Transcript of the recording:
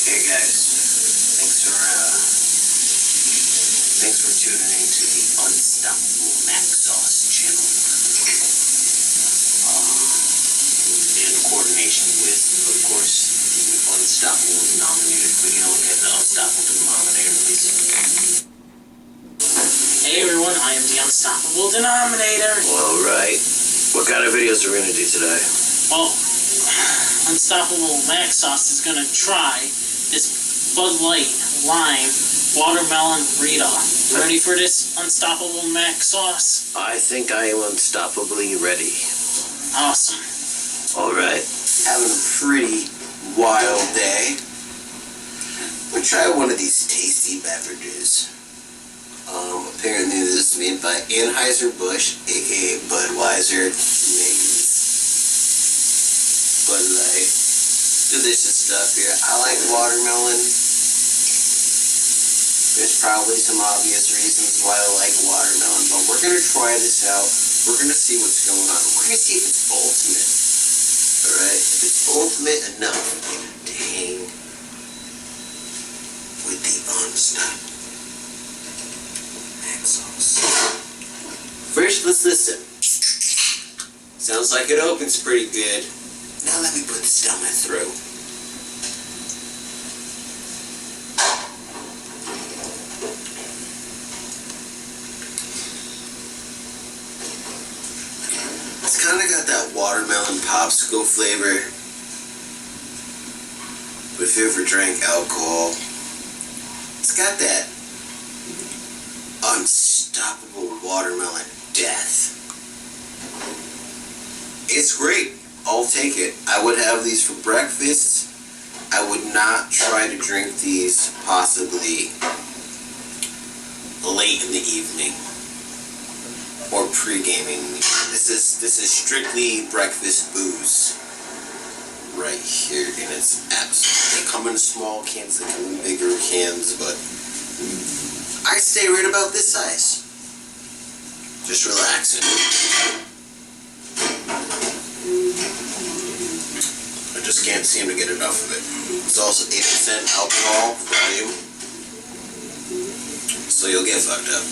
Hey guys, thanks for tuning in to the Unstoppable MacSauce channel. In coordination with, of course, the Unstoppable Denominator. Can you look at the Unstoppable Denominator, please? Hey everyone, I am the Unstoppable Denominator. All right. What kind of videos are we gonna do today? Well, Unstoppable MacSauce is gonna try this Bud Light Lime Watermelon Rita. Ready for this Unstoppable MacSauce? I think I am unstoppably ready. Awesome. All right. Having a pretty wild day. We'll try one of these tasty beverages. Apparently this is made by Anheuser-Busch, aka Budweiser, makes Bud Light. Delicious stuff here. I like watermelon. There's probably some obvious reasons why I like watermelon, but we're going to try this out. We're going to see what's going on. We're going to see if it's ultimate. Alright? If it's ultimate enough to hang with the Unstoppable MacSauce. First, let's listen. Sounds like it opens pretty good. Now let me put this down my throat. It's kind of got that watermelon popsicle flavor. But if you ever drank alcohol, it's got that unstoppable watermelon death. It's great. I'll take it. I would have these for breakfast. I would not try to drink these possibly late in the evening or pre-gaming. This is strictly breakfast booze right here, and it's absolutely. They come in small cans, they come in bigger cans, but I stay right about this size. Just relaxing. I just can't seem to get enough of it. It's also 8% alcohol volume, so you'll get fucked up.